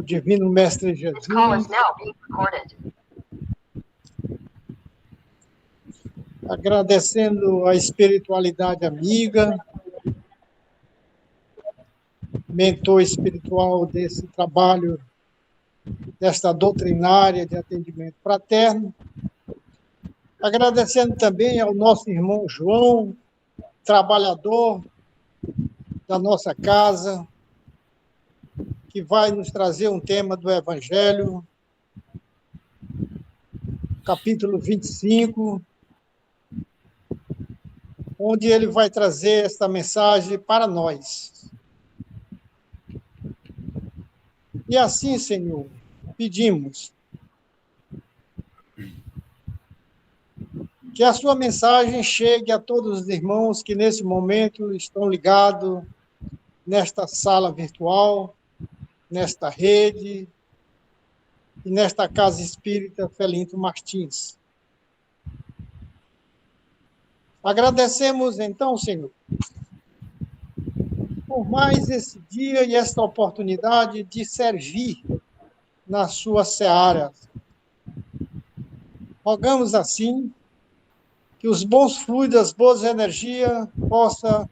Divino Mestre Jesus. Agradecendo a espiritualidade amiga, mentor espiritual desse trabalho, desta doutrinária de atendimento fraterno. Agradecendo também ao nosso irmão João, trabalhador da nossa casa, que vai nos trazer um tema do Evangelho, capítulo 25, onde ele vai trazer esta mensagem para nós. E assim, Senhor, pedimos que a sua mensagem chegue a todos os irmãos que nesse momento estão ligados nesta sala virtual, nesta rede e nesta casa espírita Felinto Martins. Agradecemos, então, Senhor, por mais esse dia e esta oportunidade de servir na sua seara. Rogamos, assim, que os bons fluidos, as boas energias possam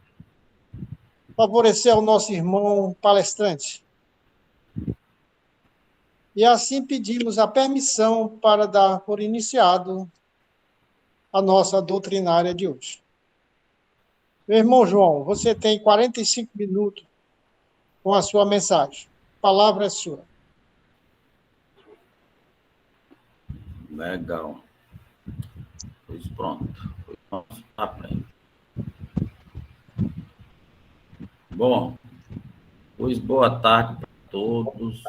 favorecer ao nosso irmão palestrante. E assim pedimos a permissão para dar por iniciado a nossa doutrinária de hoje. Meu irmão João, você tem 45 minutos com a sua mensagem. A palavra é sua. Legal. Pois pronto. Vamos à frente. Bom, pois boa tarde para todos,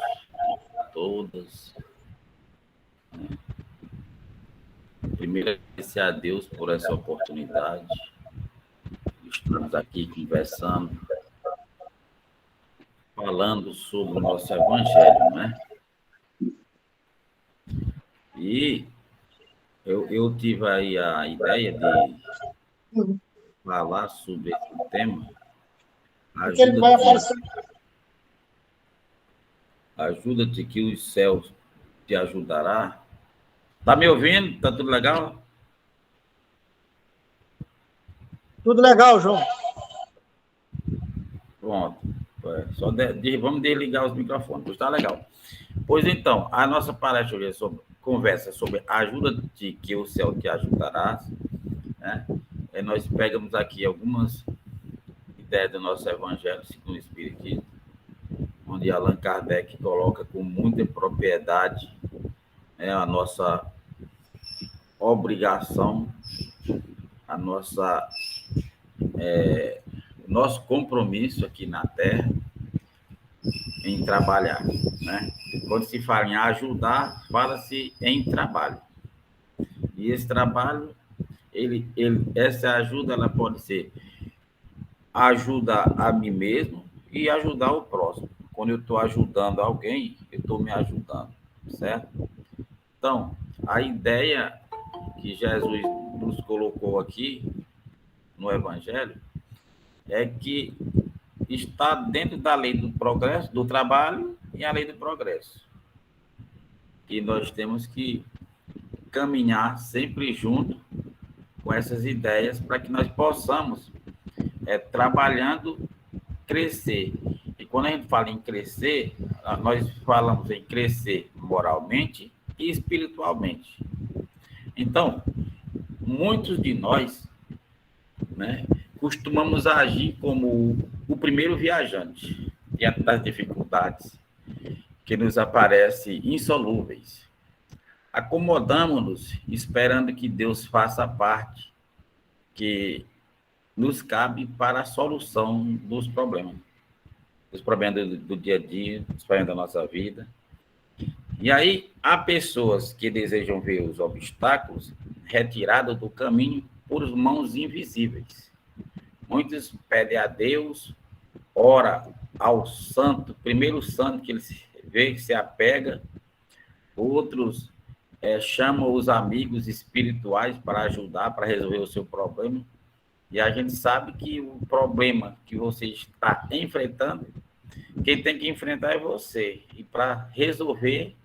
todas. Primeiro, agradecer a Deus por essa oportunidade. Estamos aqui conversando, falando sobre o nosso Evangelho, né? E eu tive aí a ideia de falar sobre esse tema. Ajuda-te que os céus te ajudará. Tá me ouvindo? Tá tudo legal? Tudo legal, João. Pronto. Vamos desligar os microfones, pois tá legal. Pois então, a nossa palestra hoje conversa sobre ajuda-te que o céu te ajudará, né? Nós pegamos aqui algumas ideias do nosso Evangelho segundo o Espiritismo, onde Allan Kardec coloca com muita propriedade, né, a nossa obrigação, a nossa nosso compromisso aqui na Terra em trabalhar, né? Quando se fala em ajudar, fala-se em trabalho. E esse trabalho, essa ajuda, ela pode ser ajuda a mim mesmo e ajudar o próximo. Quando eu estou ajudando alguém, eu estou me ajudando, certo? Então, a ideia que Jesus nos colocou aqui no Evangelho é que está dentro da lei do progresso, do trabalho e a lei do progresso. E nós temos que caminhar sempre junto com essas ideias para que nós possamos, trabalhando, crescer. E quando a gente fala em crescer, nós falamos em crescer moralmente e espiritualmente. Então, muitos de nós, né, costumamos agir como o primeiro viajante diante das dificuldades que nos aparecem insolúveis. Acomodamos-nos esperando que Deus faça a parte que nos cabe para a solução dos problemas do dia a dia, dos problemas da nossa vida. E aí, há pessoas que desejam ver os obstáculos retirados do caminho por mãos invisíveis. Muitos pedem a Deus, ora ao santo, primeiro santo que ele vê, que se apega. Outros chamam os amigos espirituais para ajudar, para resolver o seu problema. E a gente sabe que o problema que você está enfrentando Quem tem que enfrentar é você. E para resolver,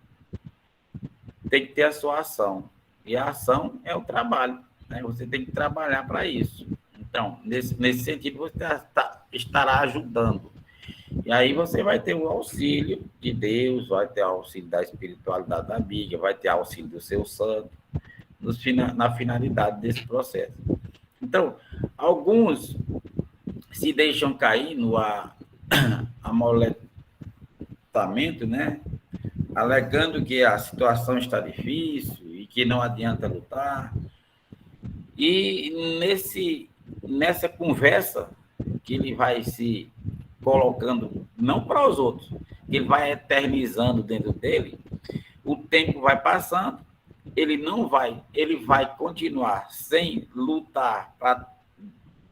tem que ter a sua ação. E a ação é o trabalho, né? Você tem que trabalhar para isso. Então, nesse sentido, você estará ajudando. E aí você vai ter o auxílio de Deus, vai ter o auxílio da espiritualidade da Bíblia, vai ter o auxílio do seu santo, na finalidade desse processo. Então, alguns se deixam cair no amoletamento, né? Alegando que a situação está difícil e que não adianta lutar. E nessa conversa que ele vai se colocando, não para os outros, que ele vai eternizando dentro dele, o tempo vai passando, ele vai continuar sem lutar para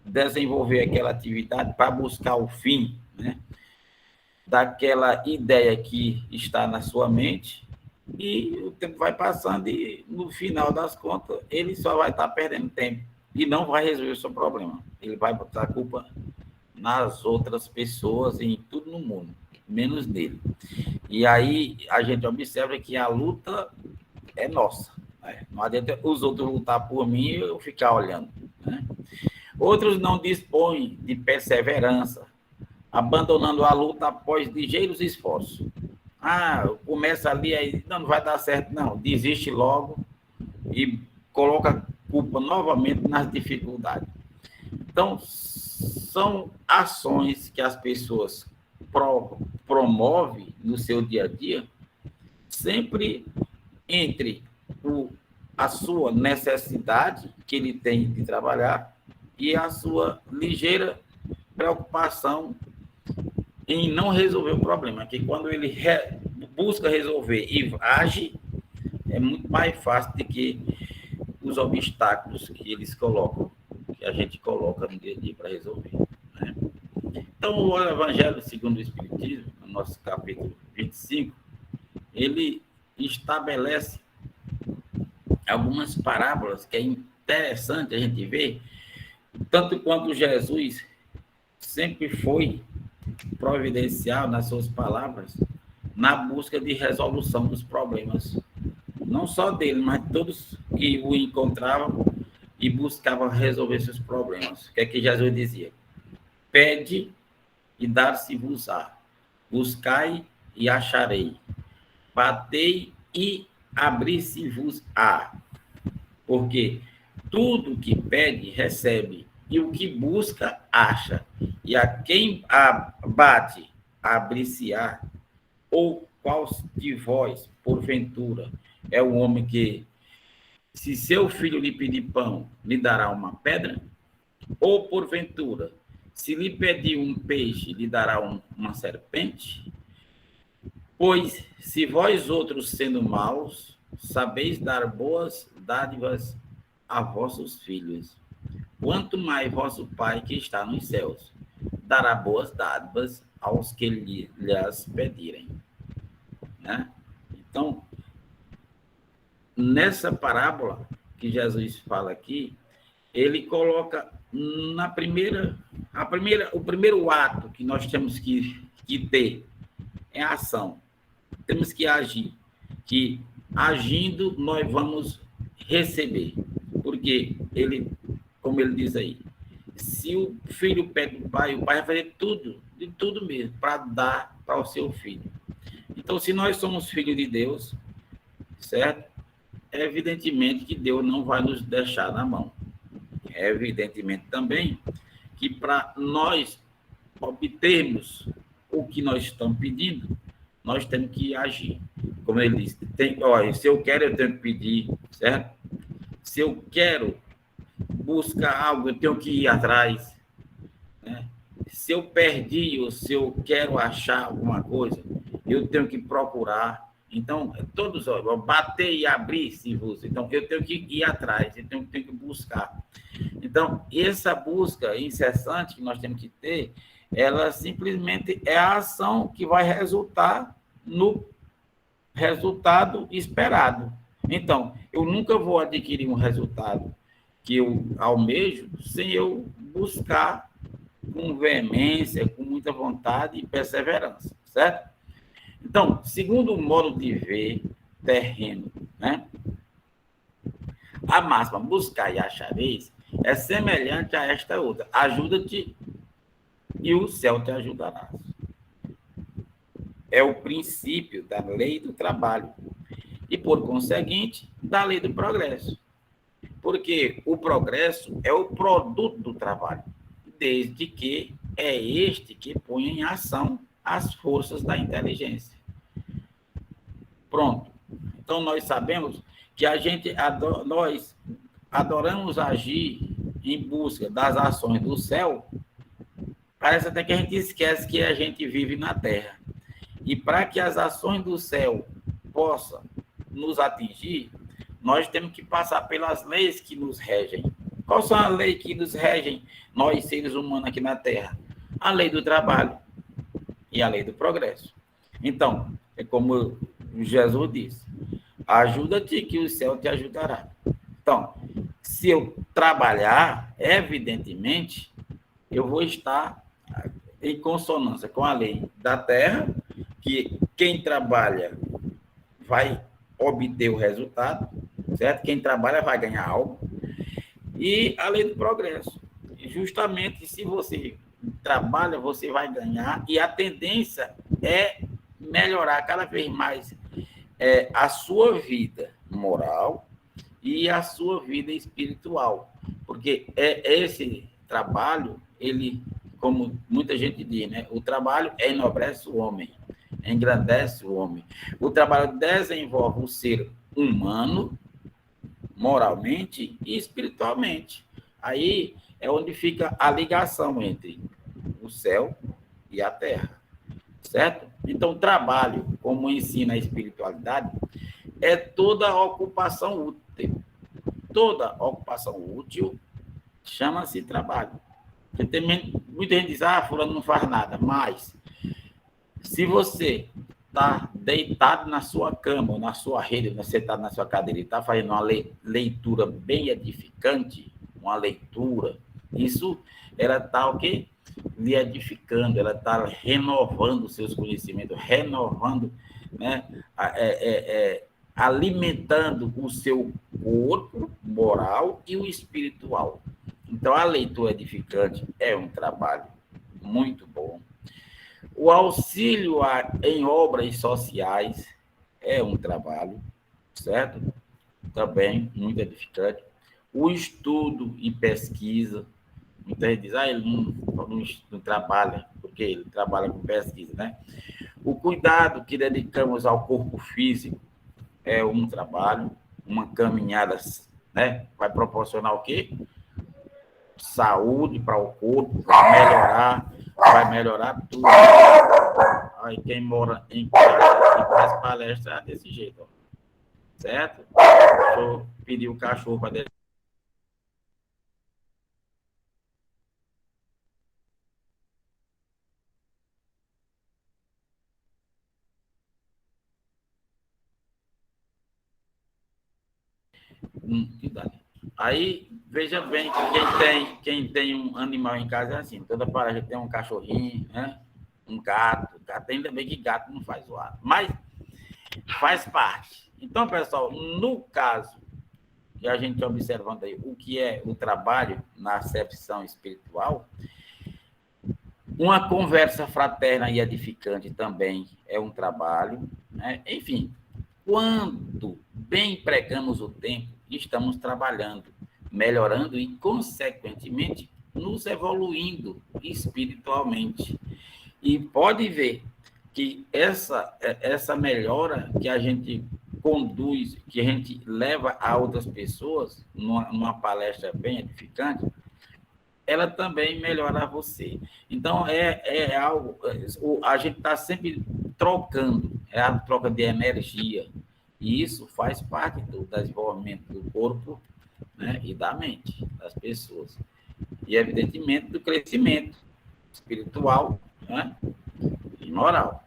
desenvolver aquela atividade, para buscar o fim, né, daquela ideia que está na sua mente, e o tempo vai passando e, no final das contas, ele só vai estar perdendo tempo e não vai resolver o seu problema. Ele vai botar a culpa nas outras pessoas, em tudo no mundo, menos nele. E aí a gente observa que a luta é nossa, né? Não adianta os outros lutar por mim e eu ficar olhando, né? Outros não dispõem de perseverança, abandonando a luta após ligeiros esforços. Começa ali, aí não vai dar certo, não. Desiste logo e coloca a culpa novamente nas dificuldades. Então, são ações que as pessoas promovem no seu dia a dia, sempre entre a sua necessidade que ele tem de trabalhar e a sua ligeira preocupação em não resolver o problema, que quando ele busca resolver e age, é muito mais fácil do que os obstáculos que eles colocam, que a gente coloca no dia a dia para resolver, né? Então, o Evangelho segundo o Espiritismo, no nosso capítulo 25, ele estabelece algumas parábolas que é interessante a gente ver, tanto quanto Jesus sempre foi providencial nas suas palavras, na busca de resolução dos problemas, não só dele, mas de todos que o encontravam e buscavam resolver seus problemas. O que é que Jesus dizia? Pede e dar-se-vos-á, buscai e acharei, batei e abrir-se-vos-á, porque tudo que pede, recebe, e o que busca, acha, e a quem bate, abrir-se-á. Ou qual de vós, porventura, é o homem que, se seu filho lhe pedir pão, lhe dará uma pedra? Ou, porventura, se lhe pedir um peixe, lhe dará uma serpente? Pois, se vós outros, sendo maus, sabeis dar boas dádivas a vossos filhos, quanto mais vosso Pai que está nos céus dará boas dádivas aos que lhes pedirem, né? Então, nessa parábola que Jesus fala aqui, ele coloca o primeiro ato que nós temos que ter é a ação. Temos que agir, que agindo nós vamos receber, porque ele, como ele diz aí, se o filho pede do pai, o pai vai fazer tudo, de tudo mesmo, para dar para o seu filho. Então, se nós somos filhos de Deus, certo? É evidentemente que Deus não vai nos deixar na mão. É evidentemente também que para nós obtermos o que nós estamos pedindo, nós temos que agir. Como ele disse, se eu quero, eu tenho que pedir, certo? Se eu quero buscar algo, eu tenho que ir atrás, né? Se eu perdi ou se eu quero achar alguma coisa, eu tenho que procurar. Então, todos, bater e abrir, se vos. Então, eu tenho que ir atrás, eu tenho que buscar. Então, essa busca incessante que nós temos que ter, ela simplesmente é a ação que vai resultar no resultado esperado. Então, eu nunca vou adquirir um resultado que eu almejo sem eu buscar com veemência, com muita vontade e perseverança, certo? Então, segundo o modo de ver terreno, né? A máxima buscar e achareis é semelhante a esta outra. Ajuda-te e o céu te ajudará. É o princípio da lei do trabalho e, por conseguinte, da lei do progresso. Porque o progresso é o produto do trabalho, desde que é este que põe em ação as forças da inteligência. Pronto. Então, nós sabemos que nós adoramos agir em busca das ações do céu. Parece até que a gente esquece que a gente vive na Terra. E para que as ações do céu possam nos atingir, nós temos que passar pelas leis que nos regem. Quais são as leis que nos regem, nós, seres humanos, aqui na Terra? A lei do trabalho e a lei do progresso. Então, é como Jesus disse, ajuda-te que o céu te ajudará. Então, se eu trabalhar, evidentemente, eu vou estar em consonância com a lei da terra, que quem trabalha vai obter o resultado, certo? Quem trabalha vai ganhar algo. E a lei do progresso. Justamente, se você trabalha, você vai ganhar, e a tendência é melhorar cada vez mais a sua vida moral e a sua vida espiritual. Porque esse trabalho, ele, como muita gente diz, né? O trabalho enobrece o homem, engrandece o homem. O trabalho desenvolve o ser humano, moralmente e espiritualmente. Aí é onde fica a ligação entre o céu e a terra, certo? Então, trabalho, como ensina a espiritualidade, é toda ocupação útil. Toda ocupação útil chama-se trabalho. Muita gente diz, fulano não faz nada, mas se você está deitado na sua cama, ou na sua rede, você está na sua cadeira e está fazendo uma leitura bem edificante, uma leitura, isso ela está o quê? Lhe edificando, ela está renovando os seus conhecimentos, renovando, né? Alimentando o seu corpo moral e o espiritual. Então, a leitura edificante é um trabalho muito bom. O auxílio em obras sociais é um trabalho, certo? Também muito edificante. O estudo e pesquisa, muita gente diz, ele não trabalha, porque ele trabalha com pesquisa, né? O cuidado que dedicamos ao corpo físico é um trabalho, uma caminhada, né? Vai proporcionar o quê? Saúde para o corpo, vai melhorar tudo. Aí quem mora em casa e faz palestra é desse jeito, ó. Certo? Deixa eu pedir o cachorro para descer. Aí, veja bem que quem tem um animal em casa é assim, toda palestra tem um cachorrinho, né? Um gato, ainda bem que gato não faz zoado, mas faz parte. Então, pessoal, no caso que a gente está observando aí, o que é o trabalho na acepção espiritual, uma conversa fraterna e edificante também é um trabalho, né? Enfim, quando bem empregamos o tempo, estamos trabalhando, melhorando e, consequentemente, nos evoluindo espiritualmente. E pode ver que essa melhora que a gente conduz, que a gente leva a outras pessoas, numa palestra bem edificante, ela também melhora você. Então, é algo... A gente está sempre trocando, é a troca de energia. E isso faz parte do desenvolvimento do corpo, né, e da mente das pessoas. E, evidentemente, do crescimento espiritual, né, e moral.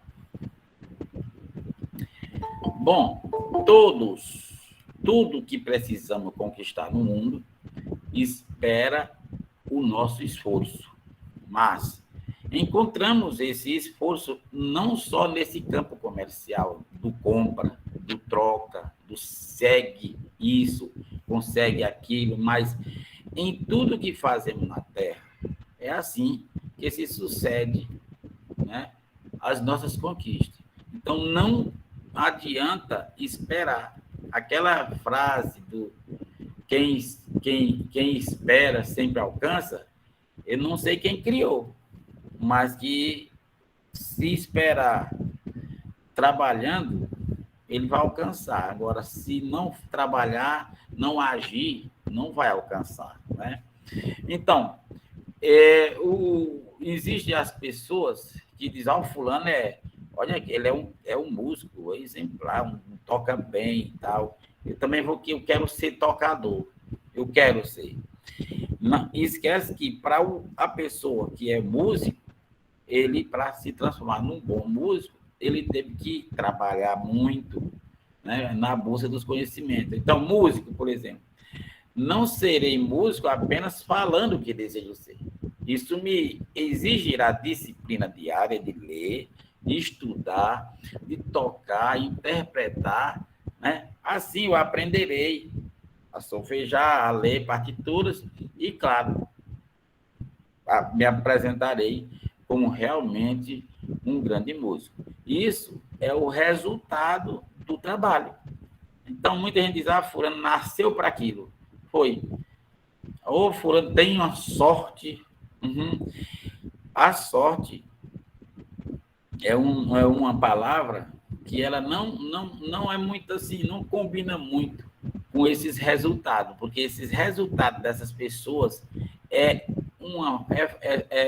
Bom, tudo que precisamos conquistar no mundo espera o nosso esforço Mas encontramos esse esforço não só nesse campo comercial, do compra, do troca, do segue isso, consegue aquilo, mas em tudo que fazemos na Terra, é assim que se sucede, né, as nossas conquistas. Então, não adianta esperar. Aquela frase do quem espera sempre alcança, eu não sei quem criou, mas que se esperar trabalhando, ele vai alcançar. Agora, se não trabalhar, não agir, não vai alcançar, né? Então, existem as pessoas que dizem, o fulano olha, ele é um músico exemplar, toca bem e tal. Eu também eu quero ser tocador, eu quero ser. Não, esquece que para a pessoa que é músico, ele, para se transformar num bom músico, ele teve que trabalhar muito, né, na busca dos conhecimentos. Então, músico, por exemplo, não serei músico apenas falando o que desejo ser. Isso me exigirá disciplina diária de ler, de estudar, de tocar, interpretar, né? Assim eu aprenderei a solfejar, a ler partituras e, claro, me apresentarei como realmente um grande músico. Isso é o resultado do trabalho. Então, muita gente diz, fulano nasceu para aquilo. Foi. Fulano tem uma sorte. Uhum. A sorte é uma palavra que ela não é muito assim, não combina muito com esses resultados, porque esses resultados dessas pessoas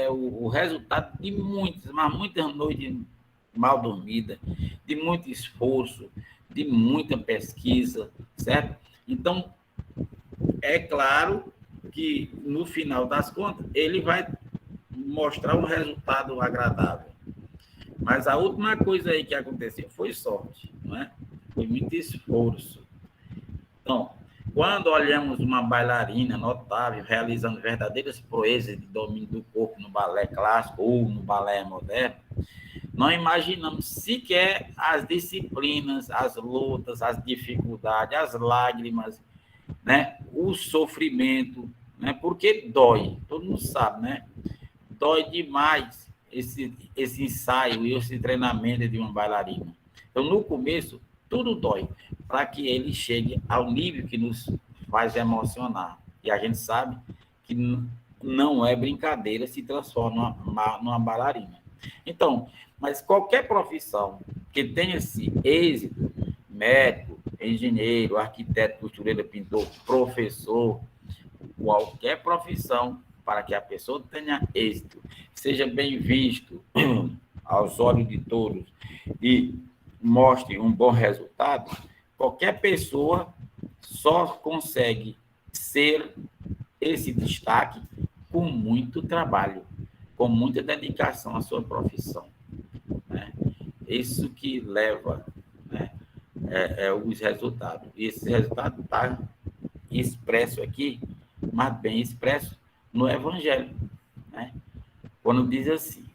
o resultado de muitas noites mal dormidas, de muito esforço, de muita pesquisa, certo? Então, é claro que, no final das contas, ele vai mostrar um resultado agradável. Mas a última coisa aí que aconteceu foi sorte, não é? Foi muito esforço. Então, quando olhamos uma bailarina notável realizando verdadeiras proezas de domínio do corpo no balé clássico ou no balé moderno, não imaginamos sequer as disciplinas, as lutas, as dificuldades, as lágrimas, né? O sofrimento, né? Porque dói, todo mundo sabe, né? Dói demais esse ensaio e esse treinamento de uma bailarina. Então, no começo, tudo dói para que ele chegue ao nível que nos faz emocionar. E a gente sabe que não é brincadeira se transforma numa bailarina. Então, mas qualquer profissão que tenha esse êxito, médico, engenheiro, arquiteto, costureiro, pintor, professor, qualquer profissão, para que a pessoa tenha êxito, seja bem visto aos olhos de todos e mostre um bom resultado, qualquer pessoa só consegue ser esse destaque com muito trabalho, com muita dedicação à sua profissão, né? Isso que leva, né, os resultados. E esse resultado está expresso aqui, mas bem expresso no Evangelho, né? Quando diz assim: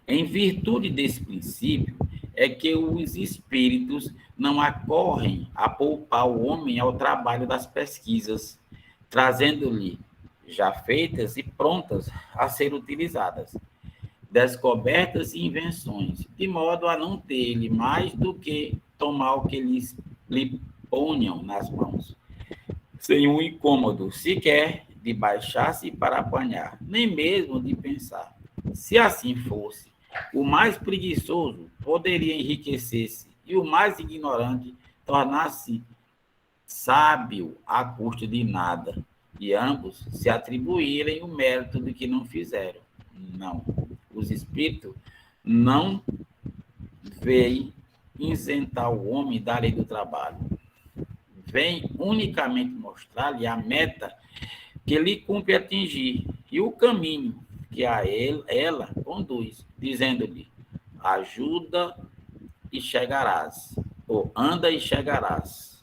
em virtude desse princípio, é que os espíritos não acorrem a poupar o homem ao trabalho das pesquisas, trazendo-lhe já feitas e prontas a ser utilizadas, descobertas e invenções, de modo a não ter-lhe mais do que tomar o que lhe ponham nas mãos, sem um incômodo sequer de baixar-se para apanhar, nem mesmo de pensar. Se assim fosse, o mais preguiçoso poderia enriquecer-se e o mais ignorante tornar-se sábio à custa de nada, e ambos se atribuírem o mérito do que não fizeram. Não. Os espíritos não veem isentar o homem da lei do trabalho. Vem unicamente mostrar-lhe a meta que lhe cumpre atingir e o caminho que a ela conduz, dizendo-lhe: ajuda e chegarás, ou anda e chegarás.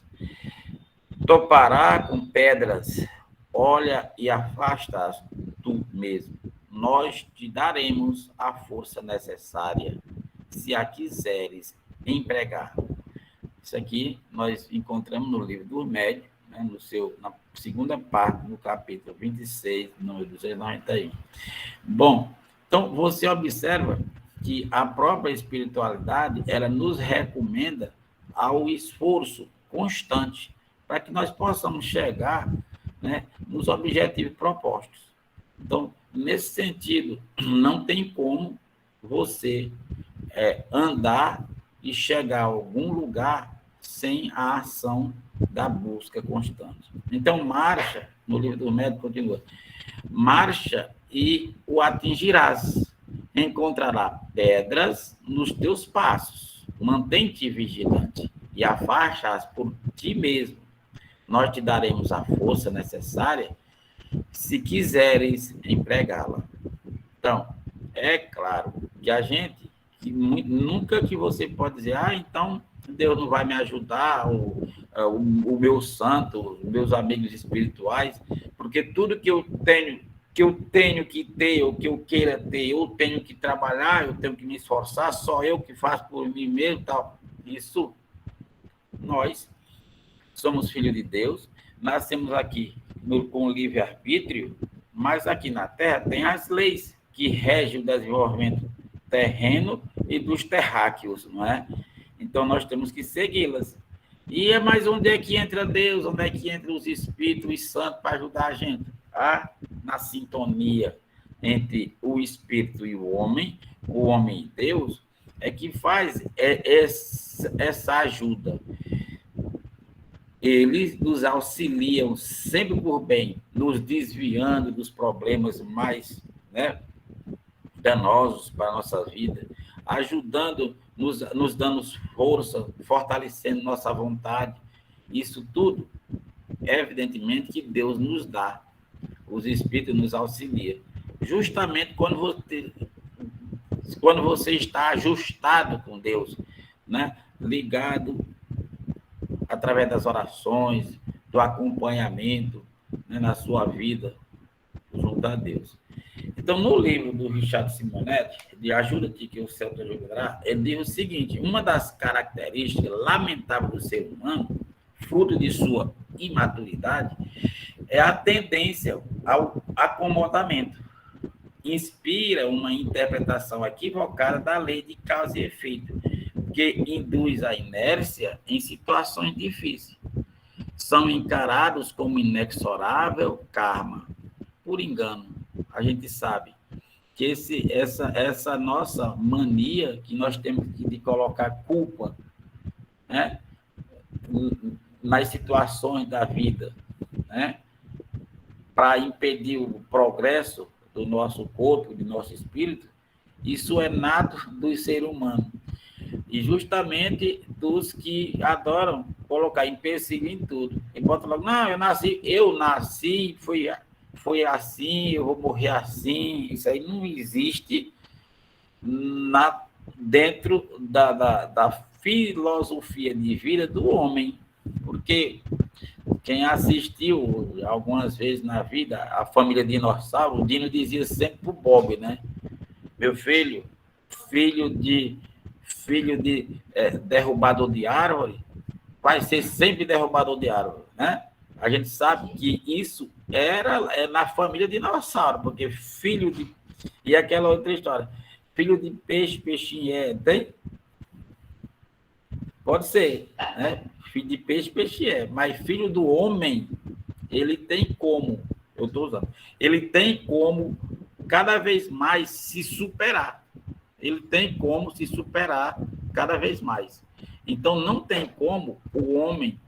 Topará com pedras, olha e afasta tu mesmo. Nós te daremos a força necessária, se a quiseres empregar. Isso aqui nós encontramos no livro do Médio, né, na segunda parte, no capítulo 26, número 291. Bom, então você observa que a própria espiritualidade, ela nos recomenda ao esforço constante para que nós possamos chegar, né, nos objetivos propostos. Então, nesse sentido, não tem como você andar e chegar a algum lugar sem a ação da busca constante. Então, marcha, no livro do Médico continua, marcha e o atingirás. Encontrará pedras nos teus passos. Mantém-te vigilante e afasta-as por ti mesmo. Nós te daremos a força necessária se quiseres empregá-la. Então, é claro que a gente, nunca que você pode dizer, então Deus não vai me ajudar, o meu santo, os meus amigos espirituais, porque tudo que eu tenho que ter, ou que eu queira ter, eu tenho que trabalhar, eu tenho que me esforçar, só eu que faço por mim mesmo, tal. Isso, nós somos filhos de Deus, nascemos aqui com livre-arbítrio, mas aqui na Terra tem as leis que regem o desenvolvimento terreno e dos terráqueos, não é? Então, nós temos que segui-las. E mas onde é que entra Deus? Onde é que entra os espíritos, os santos, para ajudar a gente? Na sintonia entre o espírito e o homem e Deus, é que faz essa ajuda. Eles nos auxiliam sempre por bem, nos desviando dos problemas mais, né, danosos para a nossa vida, ajudando, nos dando força, fortalecendo nossa vontade. Isso tudo, evidentemente, que Deus nos dá. Os Espíritos nos auxiliam. Justamente quando você está ajustado com Deus, né, ligado através das orações, do acompanhamento, né, na sua vida, junto a Deus. Então, no livro do Richard Simonetti, de Ajuda-te que o céu te ajudará, ele diz o seguinte: uma das características lamentáveis do ser humano, fruto de sua imaturidade, é a tendência ao acomodamento. Inspira uma interpretação equivocada da lei de causa e efeito, que induz a inércia em situações difíceis. São encarados como inexorável karma. Por engano, a gente sabe que essa nossa mania que nós temos de colocar culpa, né, nas situações da vida, né, para impedir o progresso do nosso corpo, do nosso espírito, isso é nato do ser humano. E justamente dos que adoram colocar empecilho em tudo. E bota logo, não, eu nasci, foi assim, eu vou morrer assim. Isso aí não existe dentro da filosofia de vida do homem. Porque quem assistiu algumas vezes na vida a família Dinossauro, o Dino dizia sempre pro Bob, né? Meu filho de derrubador de árvore, vai ser sempre derrubador de árvore, né? A gente sabe que isso é na família dinossauro, porque filho de... E aquela outra história, filho de peixe, peixinho tem? Pode ser, né? Filho de peixe, peixe mas filho do homem, ele tem como, eu estou usando, ele tem como cada vez mais se superar. Ele tem como se superar cada vez mais. Então, não tem como o homem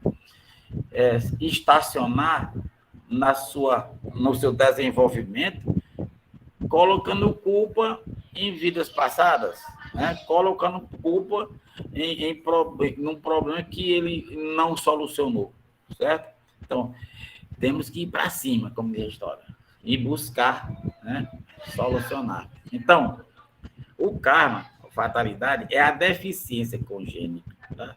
estacionar no seu desenvolvimento, colocando culpa em vidas passadas, né? Colocando culpa num problema que ele não solucionou, certo? Então, temos que ir para cima, como diz a história, e buscar, né, solucionar. Então, o karma, a fatalidade, é a deficiência congênita, tá?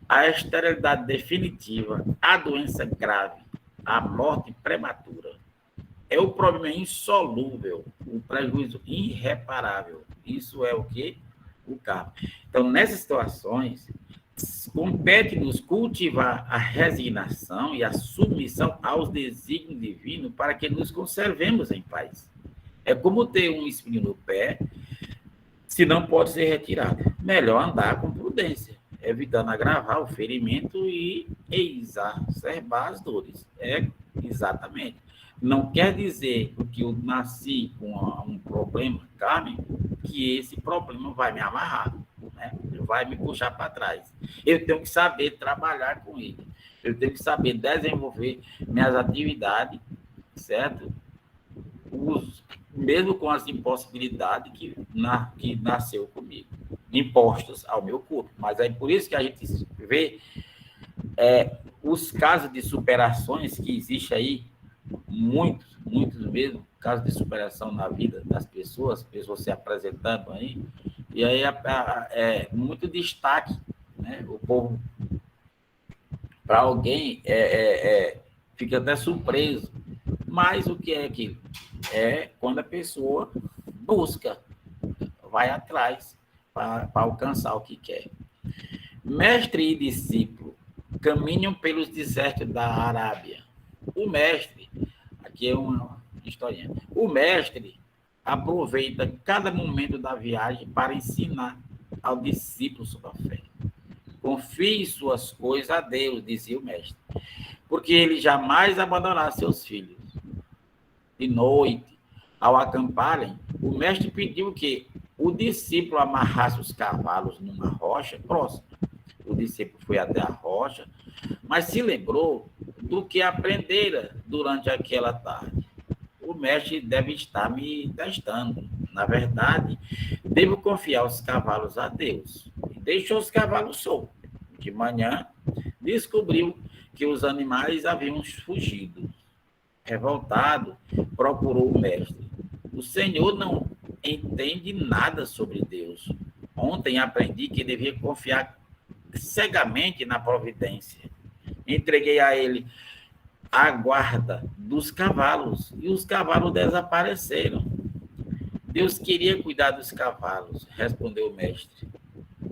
A esterilidade definitiva, a doença grave, a morte prematura. é o problema insolúvel, o prejuízo irreparável. Isso é o que? O karma. Então, nessas situações, compete-nos cultivar a resignação e a submissão aos desígnios divinos para que nos conservemos em paz. É como ter um espinho no pé, se não pode ser retirado. Melhor andar com prudência, evitando agravar o ferimento e exacerbar as dores. É exatamente. Não quer dizer que eu nasci com um problema kármico, que esse problema vai me amarrar, né? Vai me puxar para trás. Eu tenho que saber trabalhar com ele. Eu tenho que saber desenvolver minhas atividades, certo? Mesmo com as impossibilidades que nasceu comigo, impostas ao meu corpo. Mas é por isso que a gente vê os casos de superações que existem aí, muitos mesmo, casos de superação na vida das pessoas se apresentando aí, e aí é muito destaque, né? O povo, para alguém, fica até surpreso. Mas o que é aquilo? É quando a pessoa busca, vai atrás para alcançar o que quer. Mestre e discípulo caminham pelos desertos da Arábia. O mestre, aqui é uma historinha, o mestre aproveita cada momento da viagem para ensinar ao discípulo sobre a fé. Confie suas coisas a Deus, dizia o mestre, porque ele jamais abandonará seus filhos. De noite, ao acamparem, o mestre pediu que o discípulo amarrasse os cavalos numa rocha próxima. O discípulo foi até a rocha, mas se lembrou do que aprendera durante aquela tarde. O mestre deve estar me testando. Na verdade, devo confiar os cavalos a Deus. E deixou os cavalos soltos. De manhã, descobriu que os animais haviam fugido. Revoltado, procurou o mestre. O Senhor não entende nada sobre Deus. Ontem aprendi que devia confiar cegamente na providência. Entreguei a ele a guarda dos cavalos e os cavalos desapareceram. Deus queria cuidar dos cavalos, respondeu o mestre.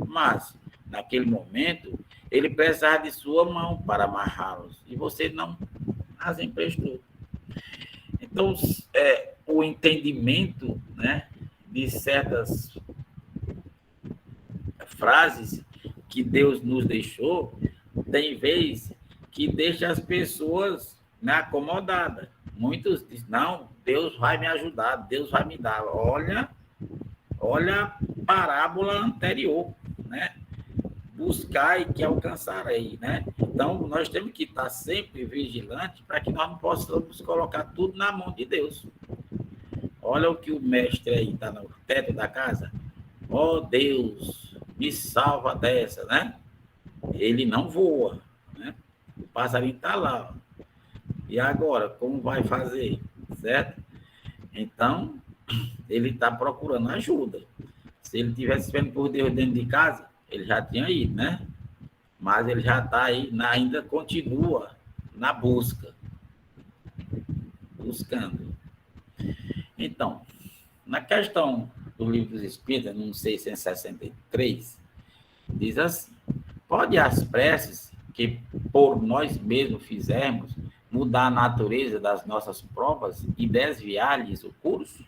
Mas, naquele momento, ele precisava de sua mão para amarrá-los e você não as emprestou. Então, o entendimento, né, de certas frases que Deus nos deixou, tem vez que deixa as pessoas, né, acomodadas. Muitos dizem, não, Deus vai me ajudar, Deus vai me dar. Olha a parábola anterior, né? Buscai que alcançarei, né? Então, nós temos que estar sempre vigilantes para que nós não possamos colocar tudo na mão de Deus. Olha o que o mestre aí está no teto da casa. Ó Deus, me salva dessa, né? Ele não voa, né? O passarinho está lá. Ó. E agora, como vai fazer? Certo? Então, ele está procurando ajuda. Se ele tivesse esperando por Deus dentro de casa, ele já tinha ido, né? Mas ele já está aí, ainda continua na busca. Buscando. Então, na questão do Livro dos Espíritos, no 663, diz assim: pode as preces que por nós mesmos fizermos mudar a natureza das nossas provas e desviar-lhes o curso?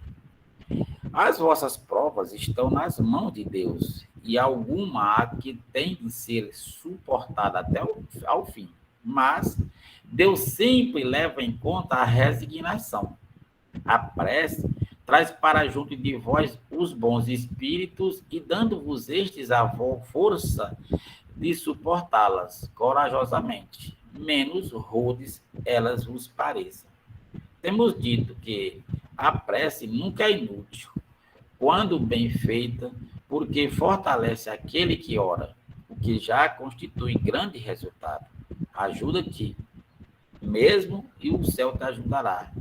As vossas provas estão nas mãos de Deus, e alguma há que tem de ser suportada até ao fim. Mas Deus sempre leva em conta a resignação. A prece traz para junto de vós os bons espíritos e dando-vos estes a força de suportá-las corajosamente, menos rudes elas vos pareçam. Temos dito que a prece nunca é inútil, quando bem feita, porque fortalece aquele que ora, o que já constitui grande resultado. Ajuda aqui, mesmo e o céu te ajudará.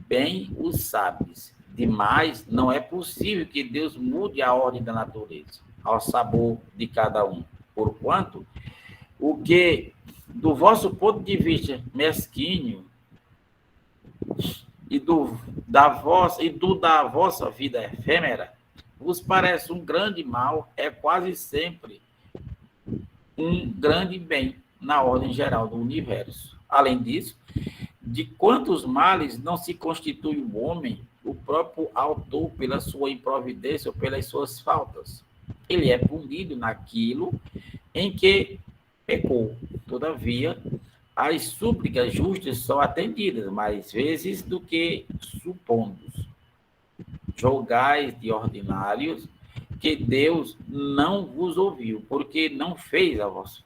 Bem o sabes, demais não é possível que Deus mude a ordem da natureza, ao sabor de cada um. Porquanto, o que, do vosso ponto de vista mesquinho, da vossa vida efêmera, vos parece um grande mal, é quase sempre um grande bem na ordem geral do universo. Além disso, de quantos males não se constitui o homem, o próprio autor, pela sua improvidência ou pelas suas faltas? Ele é punido naquilo em que pecou. Todavia, as súplicas justas são atendidas mais vezes do que supondos. Julgais de ordinários que Deus não vos ouviu, porque não fez a vosso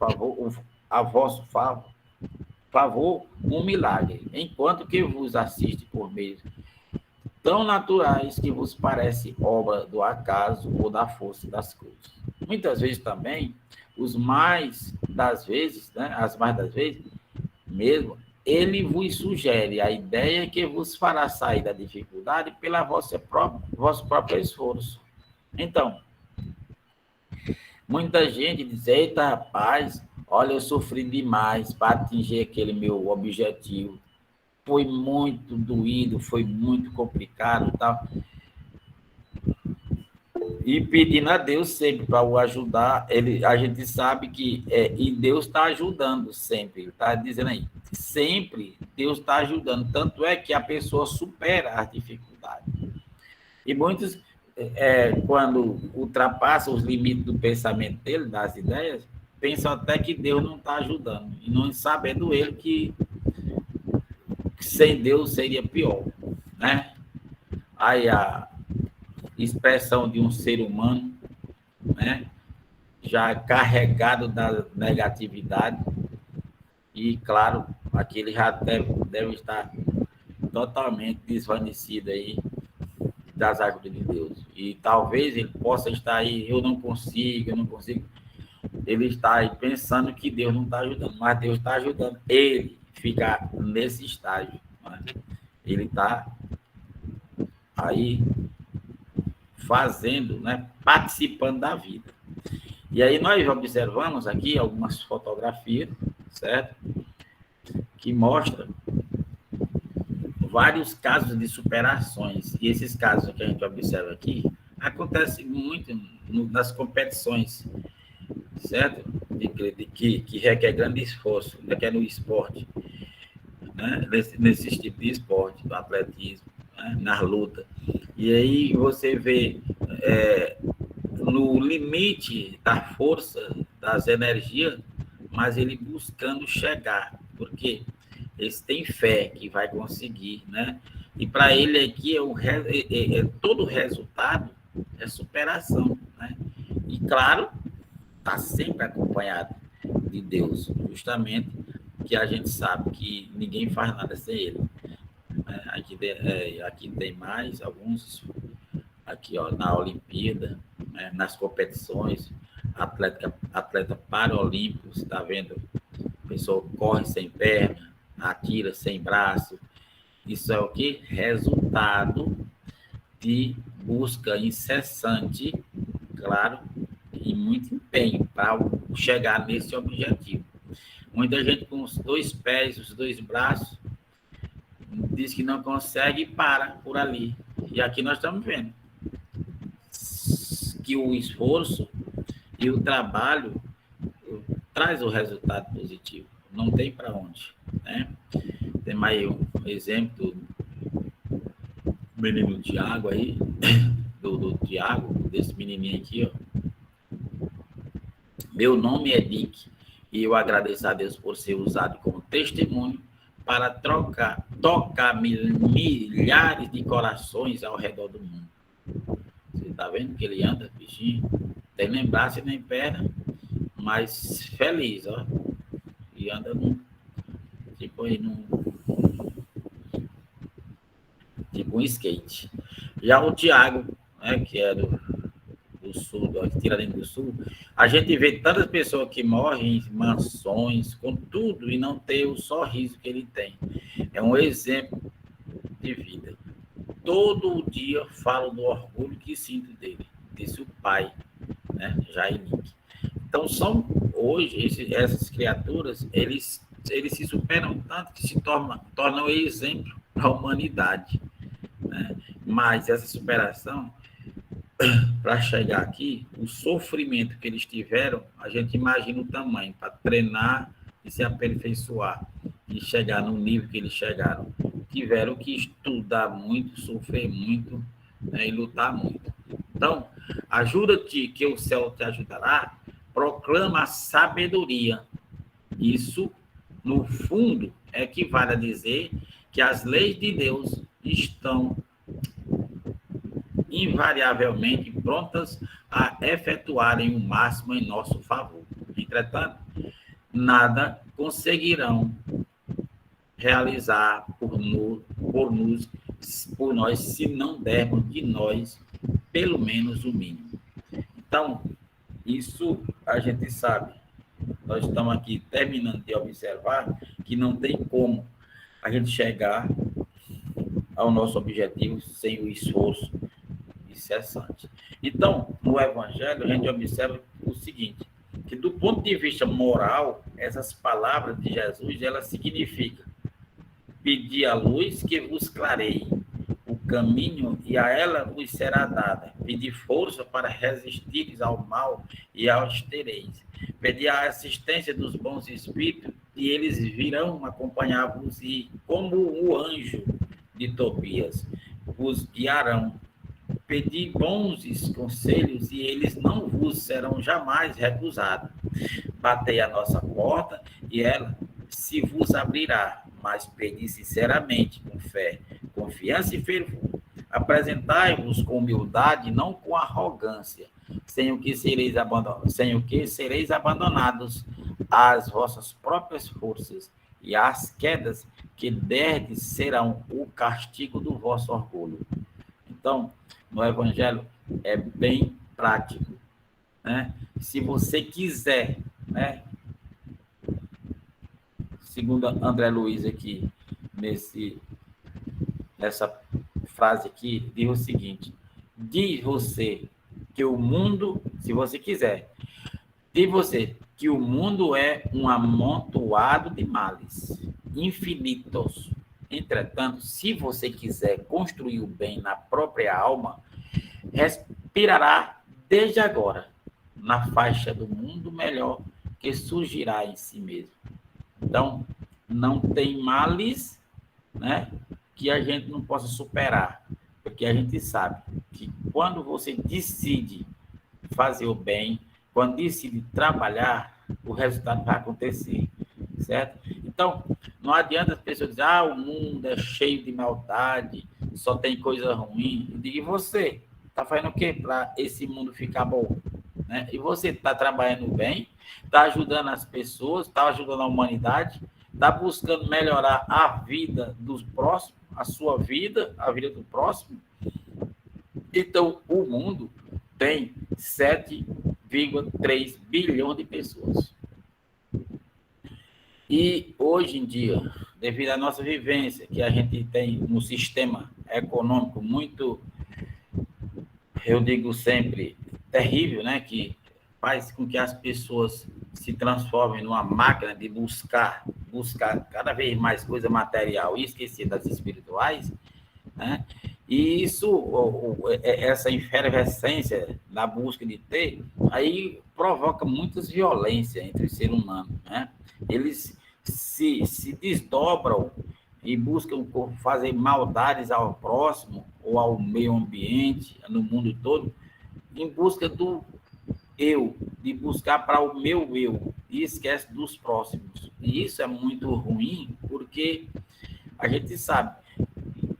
favor um milagre, enquanto que vos assiste por meios tão naturais que vos parece obra do acaso ou da força das coisas. Muitas vezes também, as mais das vezes, mesmo, ele vos sugere a ideia que vos fará sair da dificuldade pela vosso próprio esforço. Então, muita gente diz: eita, rapaz, olha, eu sofri demais para atingir aquele meu objetivo. Foi muito doído, foi muito complicado e tal. E pedindo a Deus sempre para o ajudar, a gente sabe que e Deus está ajudando sempre, ele está dizendo aí, sempre Deus está ajudando, tanto é que a pessoa supera as dificuldades. E muitos, quando ultrapassam os limites do pensamento dele, das ideias, pensam até que Deus não está ajudando, e não sabendo ele que sem Deus seria pior, né? Aí a expressão de um ser humano, né, já carregado da negatividade, e, claro, aquele já deve estar totalmente desvanecido aí das ajudas de Deus. E talvez ele possa estar aí, eu não consigo. Ele está aí pensando que Deus não está ajudando, mas Deus está ajudando ele a ficar nesse estágio, né? Ele está aí fazendo, né, participando da vida. E aí nós observamos aqui algumas fotografias, certo? Que mostram vários casos de superações. E esses casos que a gente observa aqui acontecem muito nas competições, certo? Que requer grande esforço, requer no esporte, né? Nesse tipo de esporte, do atletismo, né? Na luta. E aí você vê no limite da força, das energias, mas ele buscando chegar, porque eles têm fé que vai conseguir, né? E para ele aqui todo o resultado é superação, né? E claro, está sempre acompanhado de Deus, justamente que a gente sabe que ninguém faz nada sem ele. Aqui tem mais alguns, aqui ó, na Olimpíada, né, nas competições, atleta paralímpico, você está vendo, a pessoa corre sem perna, atira sem braço. Isso é o que? Resultado de busca incessante, claro, e muito empenho para chegar nesse objetivo. Muita gente com os 2 pés, os 2 braços, diz que não consegue e para por ali. E aqui nós estamos vendo que o esforço e o trabalho traz o resultado positivo. Não tem para onde, né? Tem mais um exemplo do menino Tiago aí, do Tiago, desse menininho aqui, ó. Meu nome é Dick e eu agradeço a Deus por ser usado como testemunho para tocar milhares de corações ao redor do mundo. Você está vendo que ele anda, bichinho? Tem nem braço e nem perna, mas feliz, ó. E anda tipo um skate. Já o Tiago, né, que é do Sul, do Tiradentes do Sul, a gente vê tantas pessoas que morrem em mansões, com tudo, e não ter o sorriso que ele tem. É um exemplo de vida. Todo dia falo do orgulho que sinto dele, disse o pai, né, Jair Link. Então, hoje, essas criaturas, eles se superam tanto que se tornam exemplo para a humanidade, né? Mas essa superação, para chegar aqui, o sofrimento que eles tiveram, a gente imagina o tamanho, para treinar e se aperfeiçoar, e chegar no nível que eles chegaram. Tiveram que estudar muito, sofrer muito, né, e lutar muito. Então, ajuda-te que o céu te ajudará, proclama a sabedoria. Isso, no fundo, equivale a dizer que as leis de Deus estão invariavelmente prontas a efetuarem o máximo em nosso favor. Entretanto, nada conseguirão realizar por nós, se não dermos de nós pelo menos o mínimo. Então, isso a gente sabe. Nós estamos aqui terminando de observar que não tem como a gente chegar ao nosso objetivo sem o esforço incessante. Então, no Evangelho, a gente observa o seguinte, que do ponto de vista moral, essas palavras de Jesus, elas significam pedir a luz que vos clareie o caminho e a ela vos será dada. Pedir força para resistires ao mal e aos tereis. Pedir a assistência dos bons espíritos e eles virão acompanhar-vos e, como o anjo de Tobias, vos guiarão. Pedi bons conselhos e eles não vos serão jamais recusados. Batei a nossa porta e ela se vos abrirá, mas pedi sinceramente, com fé, confiança e fervor. Apresentai-vos com humildade, não com arrogância, sem o que sereis abandonados às vossas próprias forças, e as quedas que derdes serão o castigo do vosso orgulho. Então, no Evangelho é bem prático, né? Se você quiser, né? Segundo André Luiz aqui, nessa frase aqui, diz o seguinte, diz você que o mundo, se você quiser, diz você que o mundo é um amontoado de males, infinitos. Entretanto, se você quiser construir o bem na própria alma, respirará desde agora na faixa do mundo melhor que surgirá em si mesmo. Então, não tem males, né, que a gente não possa superar, porque a gente sabe que quando você decide fazer o bem, quando decide trabalhar, o resultado vai acontecer, certo? Então, não adianta as pessoas dizerem, o mundo é cheio de maldade, só tem coisa ruim. Eu digo, e você? Está fazendo o quê para esse mundo ficar bom? Né? E você está trabalhando bem, está ajudando as pessoas, está ajudando a humanidade, está buscando melhorar a vida dos próximos, a sua vida, a vida do próximo. Então, o mundo tem 7,3 bilhões de pessoas. E, hoje em dia, devido à nossa vivência, que a gente tem um sistema econômico muito, eu digo sempre, terrível, né? Que faz com que as pessoas se transformem numa máquina de buscar cada vez mais coisa material e esquecer das espirituais, né? E isso, essa efervescência na busca de ter, aí provoca muitas violências entre os seres humanos, né? Eles se desdobram e buscam fazer maldades ao próximo ou ao meio ambiente, no mundo todo, em busca do eu, de buscar para o meu eu, e esquece dos próximos. E isso é muito ruim, porque a gente sabe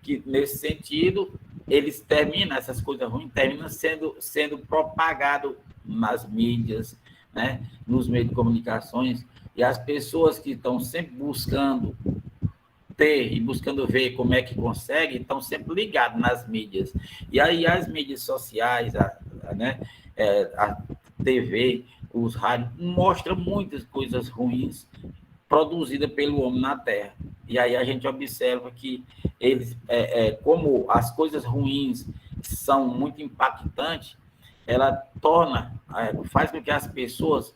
que, nesse sentido, eles terminam, essas coisas ruins, terminam sendo propagado nas mídias, né, nos meios de comunicações, e as pessoas que estão sempre buscando ter e buscando ver como é que consegue, estão sempre ligados nas mídias. E aí as mídias sociais, né, a TV, os rádios, mostram muitas coisas ruins produzidas pelo homem na Terra. E aí a gente observa que eles, como as coisas ruins são muito impactantes, ela faz com que as pessoas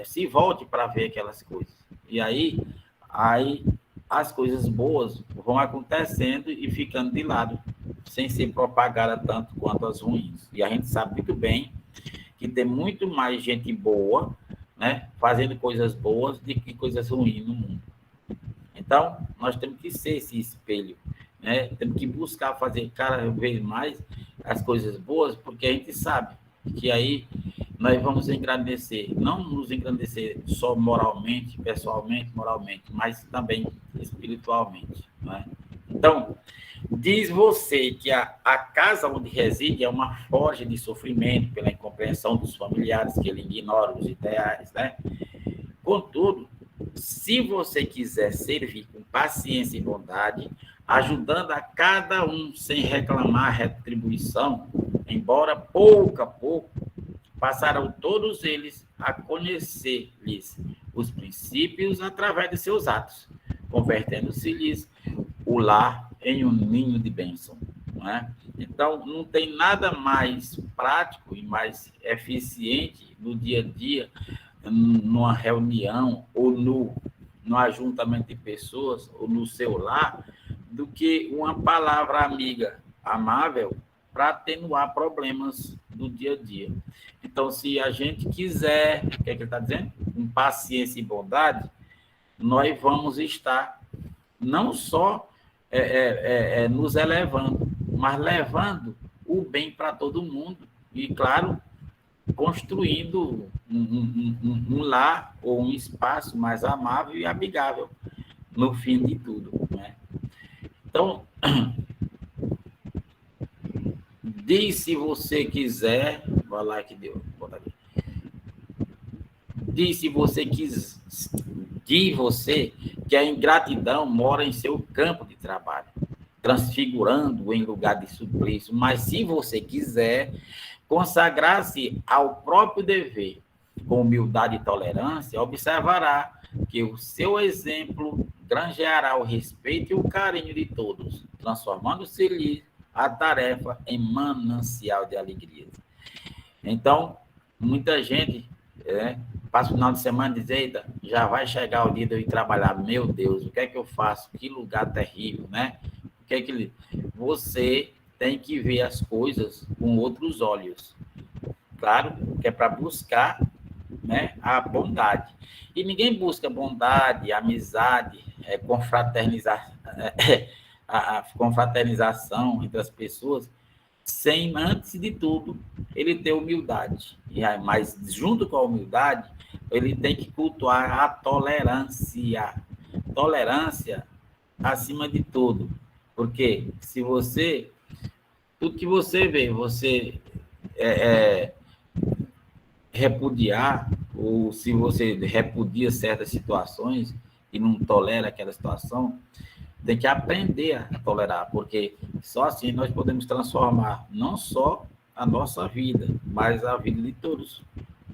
se voltem para ver aquelas coisas. E aí as coisas boas vão acontecendo e ficando de lado, sem ser propagada tanto quanto as ruins. E a gente sabe muito bem que tem muito mais gente boa, né, fazendo coisas boas do que coisas ruins no mundo. Então, nós temos que ser esse espelho, né? Temos que buscar fazer cada vez mais as coisas boas, porque a gente sabe que aí nós vamos engrandecer, não nos engrandecer só moralmente, pessoalmente, moralmente, mas também espiritualmente, né? Então, diz você que a casa onde reside é uma forja de sofrimento pela incompreensão dos familiares, que ele ignora os ideais, né? Contudo, se você quiser servir com paciência e bondade, ajudando a cada um sem reclamar retribuição, embora pouco a pouco, passarão todos eles a conhecer-lhes os princípios através de seus atos, convertendo-se-lhes o lar em um ninho de bênção. Não é? Então, não tem nada mais prático e mais eficiente no dia a dia, numa reunião ou no ajuntamento de pessoas ou no seu lar, do que uma palavra amiga, amável, para atenuar problemas do dia a dia. Então, se a gente quiser, o que é que ele está dizendo? Com paciência e bondade, nós vamos estar não só nos elevando, mas levando o bem para todo mundo. E, claro, construindo um lar ou um espaço mais amável e amigável no fim de tudo, né? Então, diz se você quiser, vai lá que deu, diz se você quis, diz você que a ingratidão mora em seu campo de trabalho, transfigurando em lugar de suplício, mas se você quiser consagrar-se ao próprio dever, com humildade e tolerância, observará que o seu exemplo granjeará o respeito e o carinho de todos, transformando-se-lhe a tarefa em manancial de alegria. Então, muita gente passa o final de semana e diz, eita, já vai chegar o dia de eu ir trabalhar, meu Deus, o que é que eu faço? Que lugar terrível, né? O que é que você tem que ver as coisas com outros olhos. Claro, que é para buscar, né, a bondade. E ninguém busca bondade, amizade, a confraternização entre as pessoas, sem, antes de tudo, ele ter humildade. Mas, junto com a humildade, ele tem que cultuar a tolerância. Tolerância acima de tudo. Porque se você... Tudo que você vê, você repudiar, ou se você repudia certas situações e não tolera aquela situação, tem que aprender a tolerar, porque só assim nós podemos transformar não só a nossa vida, mas a vida de todos,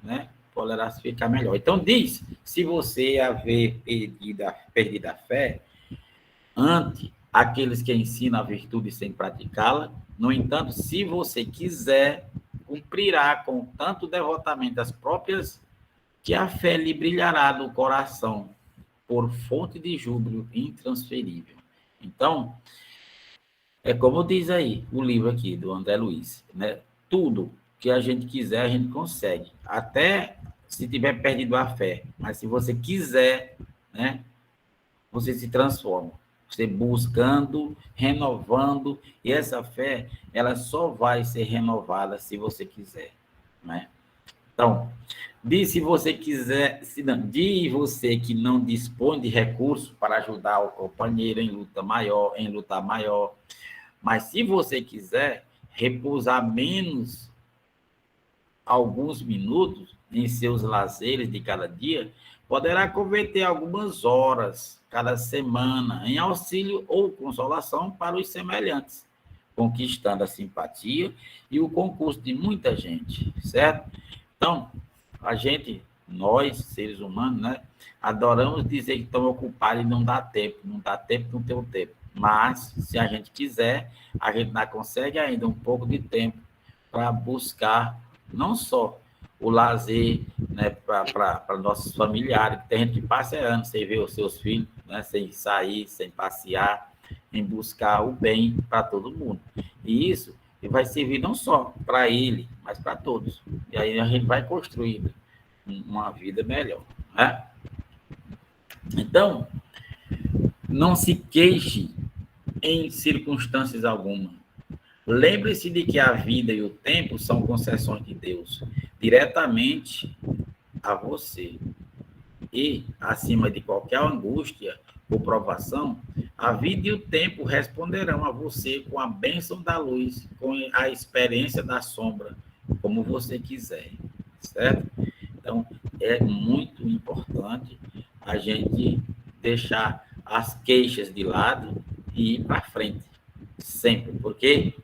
né? Tolerar se ficar melhor. Então diz, se você haver perdido a fé, ante aqueles que ensinam a virtude sem praticá-la, no entanto, se você quiser, cumprirá com tanto devotamento as próprias, que a fé lhe brilhará no coração, por fonte de júbilo intransferível. Então, é como diz aí o livro aqui do André Luiz, né? Tudo que a gente quiser, a gente consegue. Até se tiver perdido a fé. Mas se você quiser, né? Você se transforma. Você buscando, renovando, e essa fé, ela só vai ser renovada se você quiser, né? Então, diz se você quiser, diz você que não dispõe de recursos para ajudar o companheiro em lutar maior, mas se você quiser repousar menos alguns minutos em seus lazeres de cada dia, poderá converter algumas horas cada semana em auxílio ou consolação para os semelhantes, conquistando a simpatia e o concurso de muita gente, certo? Então, nós, seres humanos, né, adoramos dizer que estão ocupados e não dá tempo, não tem o tempo. Mas, se a gente quiser, a gente ainda consegue ainda um pouco de tempo para buscar não só o lazer, né, para nossos familiares, que tem gente que passa anos sem ver os seus filhos, né? Sem sair, sem passear, em buscar o bem para todo mundo. E isso vai servir não só para ele, mas para todos. E aí a gente vai construindo uma vida melhor, né? Então, não se queixe em circunstâncias alguma. Lembre-se de que a vida e o tempo são concessões de Deus diretamente a você. E, acima de qualquer angústia ou provação, a vida e o tempo responderão a você com a bênção da luz, com a experiência da sombra, como você quiser, certo? Então, é muito importante a gente deixar as queixas de lado e ir para frente, sempre, porque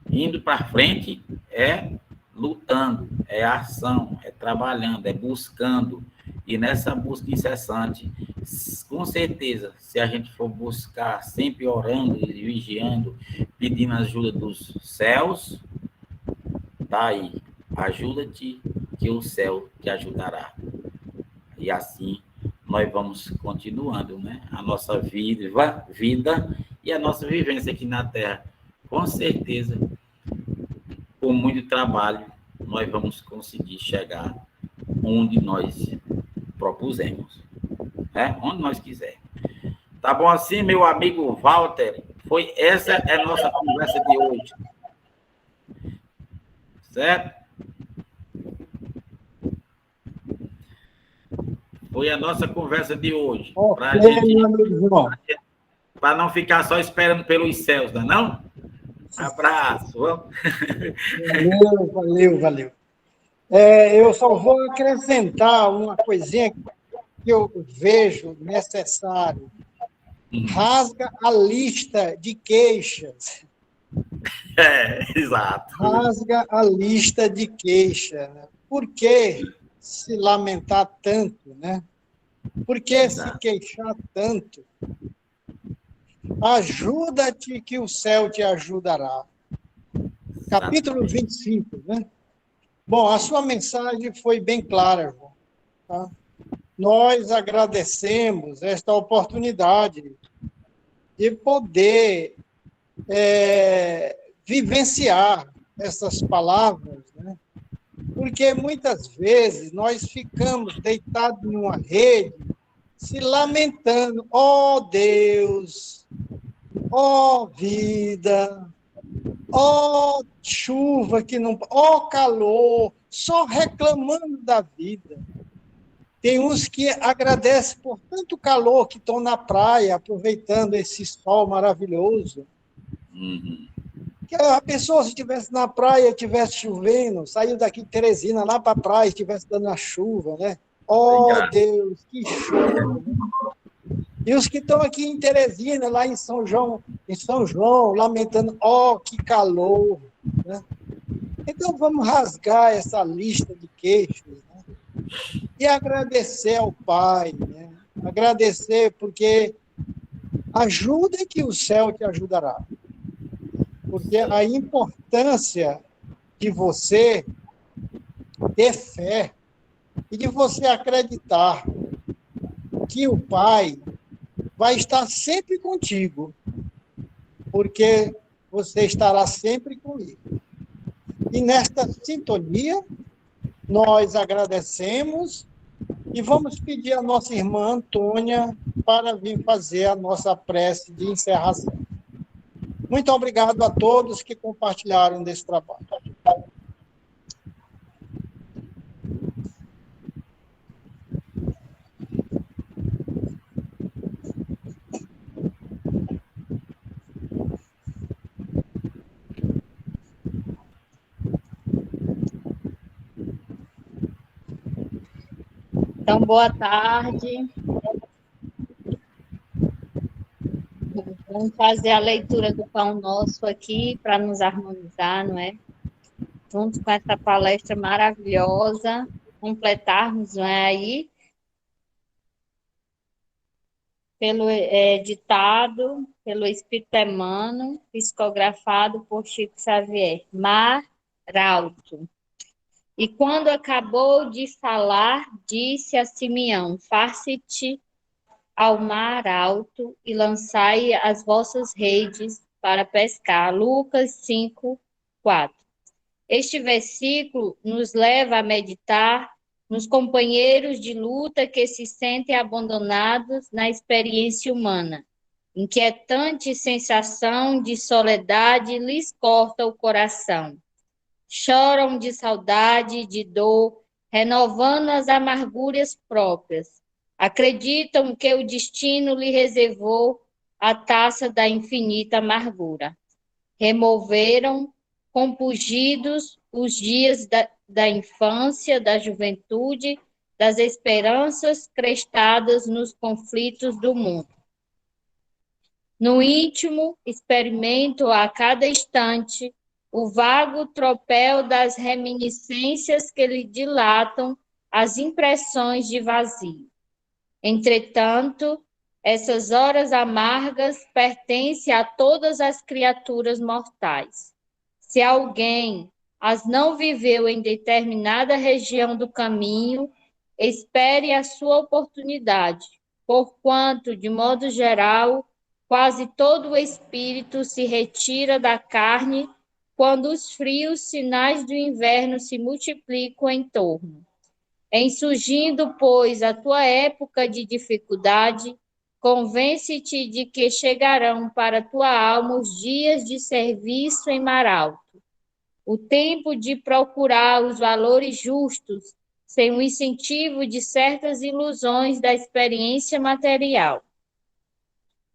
indo para frente é lutando, é ação, é trabalhando, é buscando. E nessa busca incessante, com certeza, se a gente for buscar sempre orando e vigiando, pedindo ajuda dos céus, tá aí, ajuda-te que o céu te ajudará. E assim nós vamos continuando, né? A nossa vida e a nossa vivência aqui na Terra. Com certeza, com muito trabalho, nós vamos conseguir chegar onde nós propusemos, né? Onde nós quisermos. Tá bom assim, meu amigo Walter? Essa é a nossa conversa de hoje. Certo? Foi a nossa conversa de hoje. Para não ficar só esperando pelos céus, não é não? Abraço. Valeu. Eu só vou acrescentar uma coisinha que eu vejo necessário. Rasga a lista de queixas. Exato. Rasga a lista de queixas. Né? Por que se lamentar tanto, né? Por que se queixar tanto? Ajuda-te que o céu te ajudará. Capítulo 25, né? Bom, a sua mensagem foi bem clara, João. Tá? Nós agradecemos esta oportunidade de poder vivenciar essas palavras, né? Porque muitas vezes nós ficamos deitados numa rede, se lamentando, ó Deus, ó vida, ó chuva que não, ó calor, só reclamando da vida. Tem uns que agradecem por tanto calor que estão na praia, aproveitando esse sol maravilhoso. Que a pessoa, se estivesse na praia, estivesse chovendo, saiu daqui de Teresina lá para a praia, estivesse dando a chuva, né? Oh, Deus, que chuva! Né? E os que estão aqui em Teresina, lá em São João, lamentando, oh, que calor! Né? Então, vamos rasgar essa lista de queixos, né? E agradecer ao Pai, né? Agradecer porque ajuda que o céu te ajudará. Porque a importância de você ter fé e de você acreditar que o Pai vai estar sempre contigo, porque você estará sempre com ele. E nesta sintonia, nós agradecemos e vamos pedir à nossa irmã Antônia para vir fazer a nossa prece de encerração. Muito obrigado a todos que compartilharam desse trabalho. Então, boa tarde. Vamos fazer a leitura do Pão Nosso aqui para nos harmonizar, não é? Junto com essa palestra maravilhosa, completarmos, não é aí? Pelo ditado, pelo Espírito Emmanuel, psicografado por Chico Xavier. Maralto. E quando acabou de falar, disse a Simeão: faça-te ao mar alto e lançai as vossas redes para pescar. Lucas 5, 4. Este versículo nos leva a meditar nos companheiros de luta que se sentem abandonados na experiência humana. Inquietante sensação de soledade lhes corta o coração. Choram de saudade, de dor, renovando as amarguras próprias. Acreditam que o destino lhe reservou a taça da infinita amargura. Removeram, compungidos, os dias da infância, da juventude, das esperanças crestadas nos conflitos do mundo. No íntimo, experimento a cada instante o vago tropel das reminiscências que lhe dilatam as impressões de vazio. Entretanto, essas horas amargas pertencem a todas as criaturas mortais. Se alguém as não viveu em determinada região do caminho, espere a sua oportunidade, porquanto, de modo geral, quase todo o espírito se retira da carne quando os frios sinais do inverno se multiplicam em torno. Em surgindo, pois, a tua época de dificuldade, convence-te de que chegarão para tua alma os dias de serviço em mar alto, o tempo de procurar os valores justos, sem o incentivo de certas ilusões da experiência material.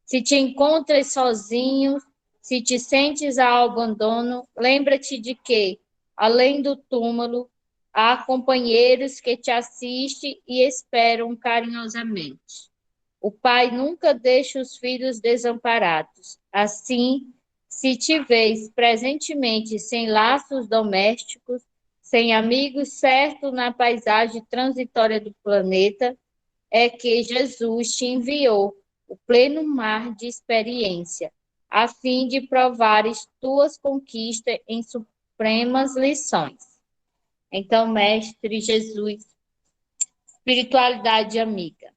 Se te encontras sozinho, se te sentes ao abandono, lembra-te de que, além do túmulo, há companheiros que te assistem e esperam carinhosamente. O pai nunca deixa os filhos desamparados. Assim, se te vês presentemente sem laços domésticos, sem amigos certos na paisagem transitória do planeta, é que Jesus te enviou o pleno mar de experiência, a fim de provares tuas conquistas em supremas lições. Então, Mestre Jesus, espiritualidade amiga,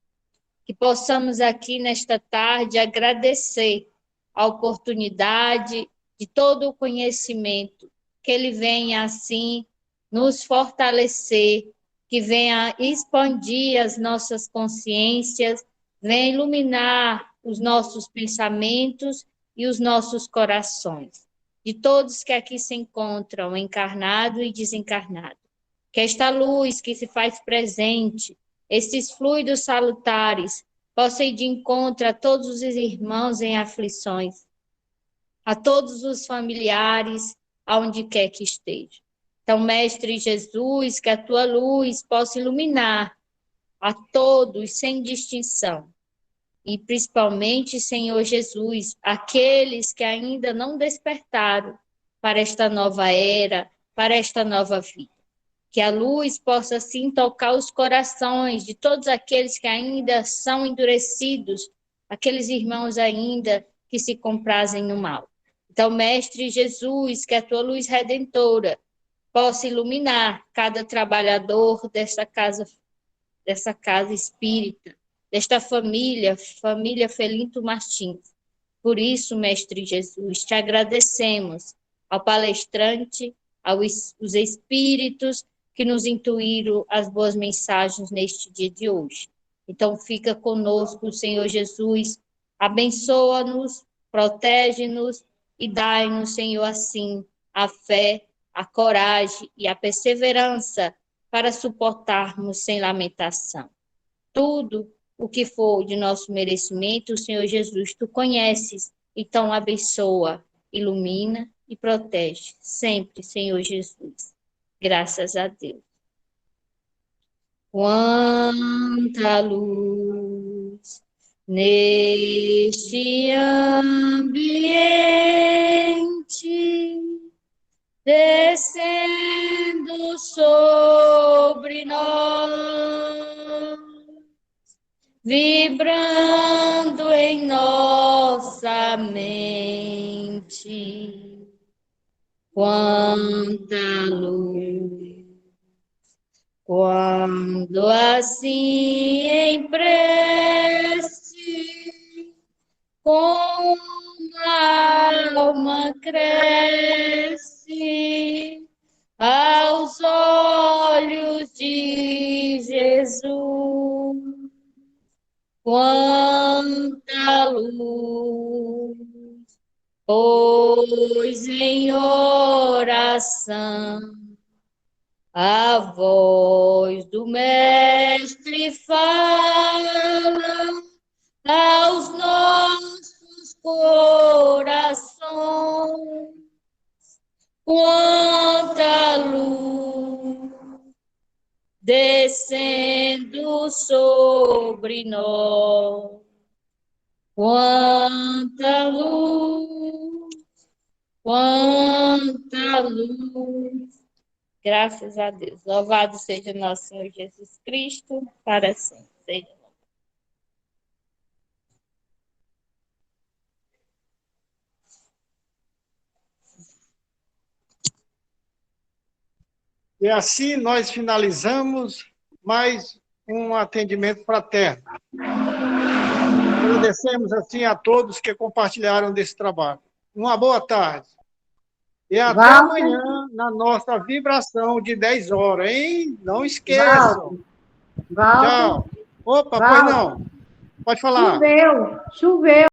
que possamos aqui nesta tarde agradecer a oportunidade de todo o conhecimento, que ele venha assim nos fortalecer, que venha expandir as nossas consciências, venha iluminar os nossos pensamentos e os nossos corações, de todos que aqui se encontram, encarnado e desencarnado. Que esta luz que se faz presente, esses fluidos salutares, possam ir de encontro a todos os irmãos em aflições, a todos os familiares, aonde quer que esteja. Então, Mestre Jesus, que a tua luz possa iluminar a todos sem distinção. E principalmente, Senhor Jesus, aqueles que ainda não despertaram para esta nova era, para esta nova vida. Que a luz possa, assim, tocar os corações de todos aqueles que ainda são endurecidos, aqueles irmãos ainda que se comprazem no mal. Então, Mestre Jesus, que a tua luz redentora possa iluminar cada trabalhador desta casa espírita, desta família Felinto Martins. Por isso, Mestre Jesus, te agradecemos ao palestrante, aos espíritos que nos intuíram as boas mensagens neste dia de hoje. Então, fica conosco, Senhor Jesus, abençoa-nos, protege-nos e dai-nos, Senhor, assim, a fé, a coragem e a perseverança para suportarmos sem lamentação. Tudo o que for de nosso merecimento, Senhor Jesus, tu conheces, então abençoa, ilumina e protege sempre, Senhor Jesus. Graças a Deus. Quanta luz neste ambiente, descendo sobre nós, vibrando em nossa mente. Quanta luz, quando assim em prece quanta luz, pois em oração a voz do Mestre fala aos nossos corações, quanta luz descendo sobre nós, quanta luz, quanta luz. Graças a Deus. Louvado seja nosso Senhor Jesus Cristo, para sempre. Seja. E assim nós finalizamos mais um atendimento fraterno. Agradecemos assim a todos que compartilharam desse trabalho. Uma boa tarde. E até amanhã na nossa vibração de 10 horas, hein? Não esqueçam. Tchau. Opa, pois não. Pode falar. Choveu.